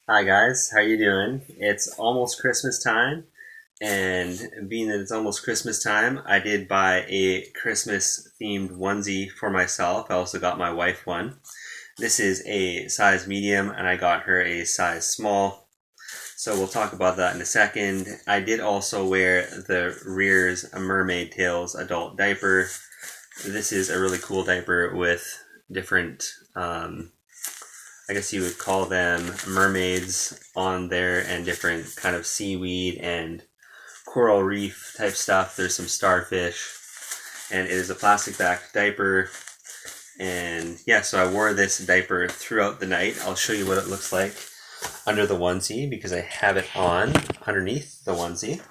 Hi guys, how you doing? It's almost Christmas time, and being that it's almost Christmas time, I did buy a Christmas themed onesie for myself. I also got my wife one. This is a size medium, and I got her a size small. So we'll talk about that in a second. I did also wear the Rear's Mermaid Tails adult diaper. This is a really cool diaper with different I guess you would call them mermaids on there and different kind of seaweed and coral reef type stuff. There's some starfish, and it is a plastic backed diaper. And yeah, so I wore this diaper throughout the night. I'll show you what it looks like under the onesie because I have it on underneath the onesie.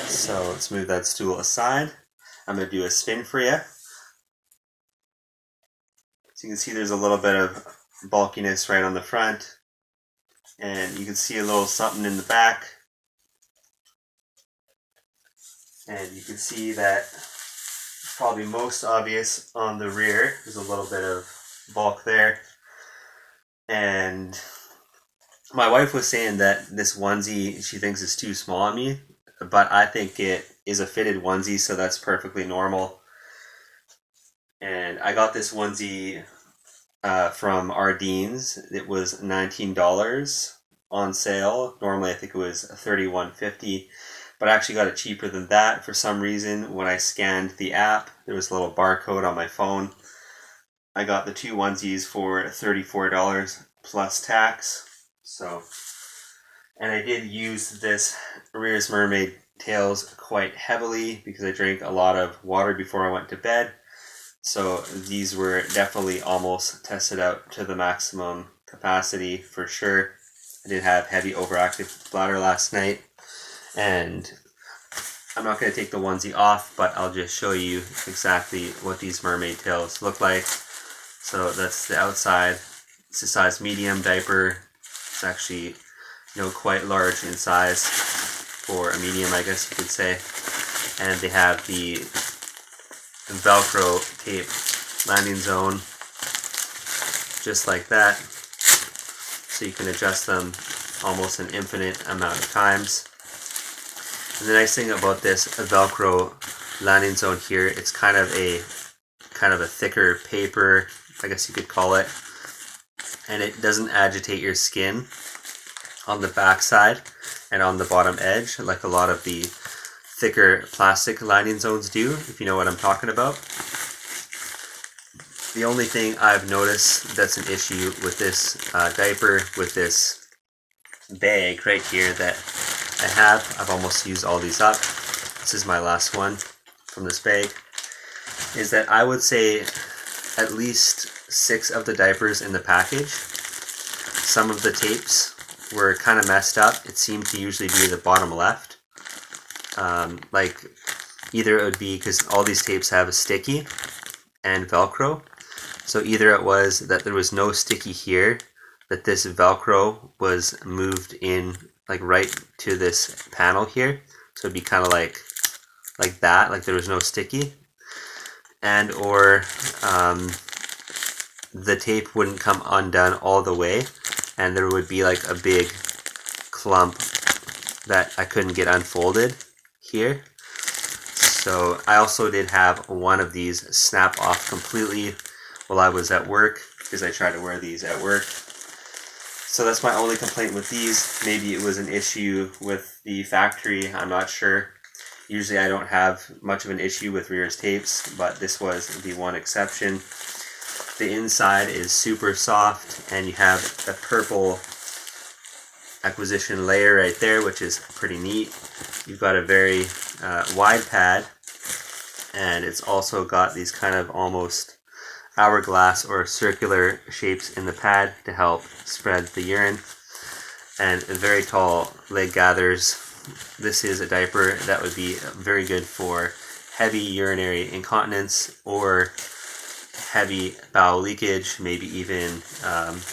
So let's move that stool aside. I'm going to do a spin for you. So you can see there's a little bit of bulkiness right on the front, and you can see a little something in the back, and you can see that probably most obvious on the rear. There's a little bit of bulk there, and my wife was saying that this onesie she thinks is too small on me, but I think it is a fitted onesie, so that's perfectly normal. And I got this onesie from Ardene's. It was $19 on sale. Normally, I think it was $31.50, but I actually got it cheaper than that for some reason. When I scanned the app, there was a little barcode on my phone. I got the two onesies for $34 plus tax. So, and I did use this Rear's Mermaid Tails quite heavily because I drank a lot of water before I went to bed. So these were definitely almost tested out to the maximum capacity for sure. I did have heavy overactive bladder last night, and I'm not going to take the onesie off, but I'll just show you exactly what these mermaid tails look like. So that's the outside. It's a size medium diaper. It's actually quite large in size for a medium, I guess you could say. And they have the Velcro tape landing zone just like that, so you can adjust them almost an infinite amount of times. And the nice thing about this Velcro landing zone here, it's kind of a thicker paper, I guess you could call it, and it doesn't agitate your skin on the back side and on the bottom edge like a lot of the thicker plastic lining zones do, if you know what I'm talking about. The only thing I've noticed that's an issue with this diaper, with this bag right here that I've almost used all these up. This is my last one from this bag, is that I would say at least 6 of the diapers in the package, some of the tapes were kind of messed up. It seemed to usually be the bottom left. Like either it would be because all these tapes have a sticky and Velcro, so either it was that there was no sticky here, that this Velcro was moved in like right to this panel here, so it'd be kind of like that, like there was no sticky, and or the tape wouldn't come undone all the way, and there would be like a big clump that I couldn't get unfolded here. So I also did have one of these snap off completely while I was at work, because I try to wear these at work. So that's my only complaint with these. Maybe it was an issue with the factory, I'm not sure. Usually I don't have much of an issue with Rear's tapes, but this was the one exception. The inside is super soft, and you have a purple acquisition layer right there, which is pretty neat. You've got a very wide pad, and it's also got these kind of almost hourglass or circular shapes in the pad to help spread the urine, and very tall leg gathers. This is a diaper that would be very good for heavy urinary incontinence or heavy bowel leakage, maybe even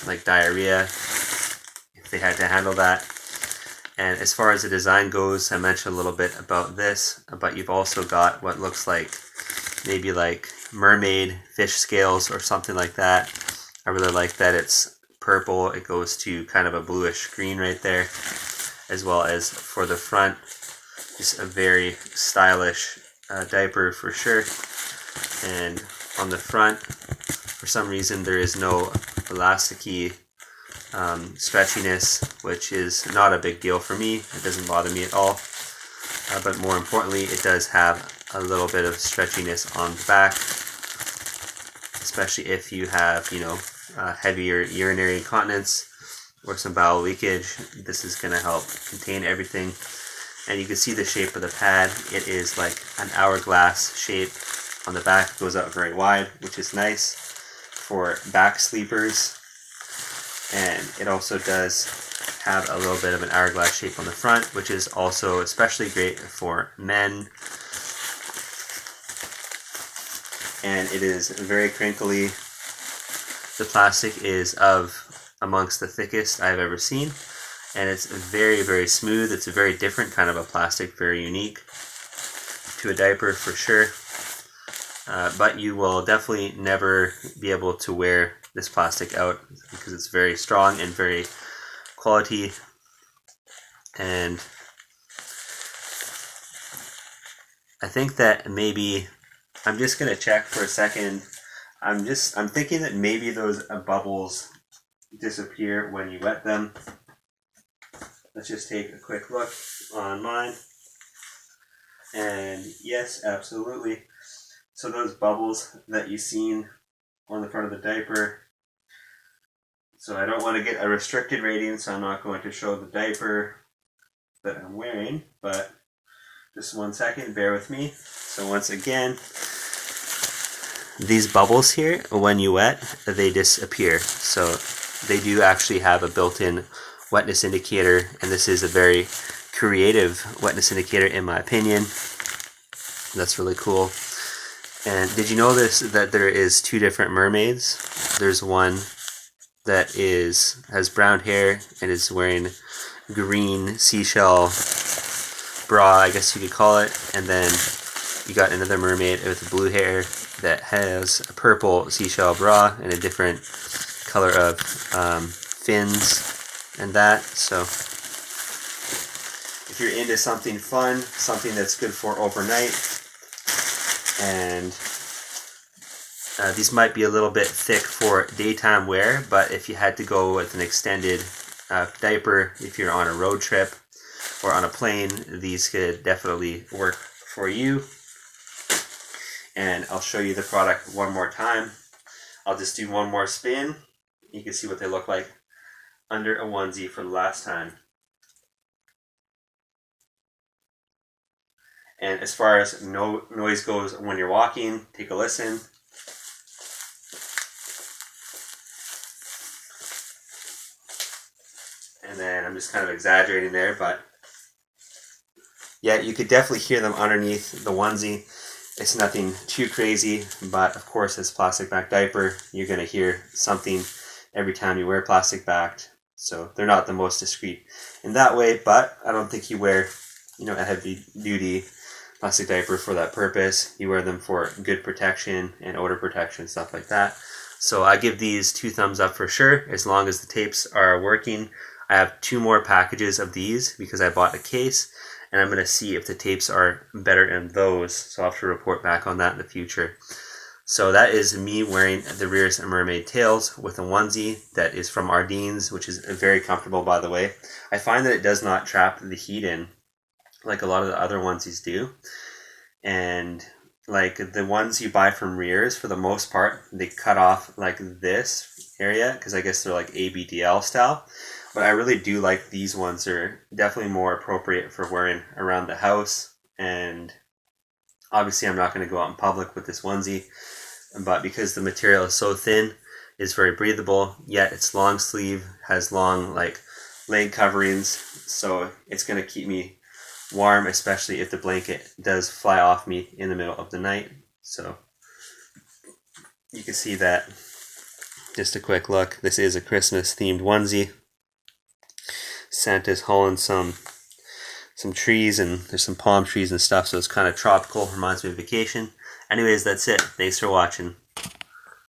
like diarrhea, if they had to handle that. And as far as the design goes, I mentioned a little bit about this, but you've also got what looks like maybe like mermaid fish scales or something like that. I really like that it's purple, it goes to kind of a bluish green right there, as well as for the front, just a very stylish diaper for sure. And on the front, for some reason there is no elasticy stretchiness, which is not a big deal for me. It doesn't bother me at all. But more importantly, it does have a little bit of stretchiness on the back, especially if you have, you know, heavier urinary incontinence or some bowel leakage. This is going to help contain everything. And you can see the shape of the pad. It is like an hourglass shape on the back. It goes out very wide, which is nice for back sleepers. And it also does have a little bit of an hourglass shape on the front, which is also especially great for men. And it is very crinkly. The plastic is amongst the thickest I've ever seen, and it's very, very smooth. It's a very different kind of a plastic, very unique to a diaper for sure. But you will definitely never be able to wear this plastic out because it's very strong and very quality. And I think that maybe I'm just gonna check for a second. I'm thinking that maybe those bubbles disappear when you wet them. Let's just take a quick look on mine. And yes, absolutely. So those bubbles that you've seen on the front of the diaper. So I don't want to get a restricted rating, so I'm not going to show the diaper that I'm wearing, but just 1 second, bear with me. So once again, these bubbles here, when you wet, they disappear. So they do actually have a built-in wetness indicator, and this is a very creative wetness indicator in my opinion. That's really cool. And did you know that there is 2 different mermaids? There's one that has brown hair and is wearing green seashell bra, I guess you could call it, and then you got another mermaid with blue hair that has a purple seashell bra and a different color of fins and that. So if you're into something fun, something that's good for overnight, and these might be a little bit thick for daytime wear, but if you had to go with an extended diaper, if you're on a road trip or on a plane, these could definitely work for you. And I'll show you the product one more time. I'll just do one more spin. You can see what they look like under a onesie for the last time. And as far as noise goes when you're walking, take a listen. And then I'm just kind of exaggerating there, but yeah, you could definitely hear them underneath the onesie. It's nothing too crazy, but of course, as plastic backed diaper, you're going to hear something every time you wear plastic backed. So they're not the most discreet in that way, but I don't think you wear, a heavy duty plastic diaper for that purpose. You wear them for good protection and odor protection, stuff like that. So I give these 2 thumbs up for sure, as long as the tapes are working. I have 2 more packages of these because I bought a case, and I'm going to see if the tapes are better in those. So I'll have to report back on that in the future. So that is me wearing the Rear's Mermaid Tails with a onesie that is from Ardene's, which is very comfortable, by the way. I find that it does not trap the heat in like a lot of the other onesies do. And like the ones you buy from Rear's, for the most part, they cut off like this area because I guess they're like ABDL style. But I really do like these ones. They're definitely more appropriate for wearing around the house. And obviously I'm not going to go out in public with this onesie. But because the material is so thin, it's very breathable. Yet it's long sleeve, has long like leg coverings. So it's going to keep me warm, especially if the blanket does fly off me in the middle of the night. So you can see that. Just a quick look. This is a Christmas themed onesie. Santa's hauling some trees, and there's some palm trees and stuff, so it's kind of tropical. Reminds me of vacation. Anyways, that's it. Thanks for watching.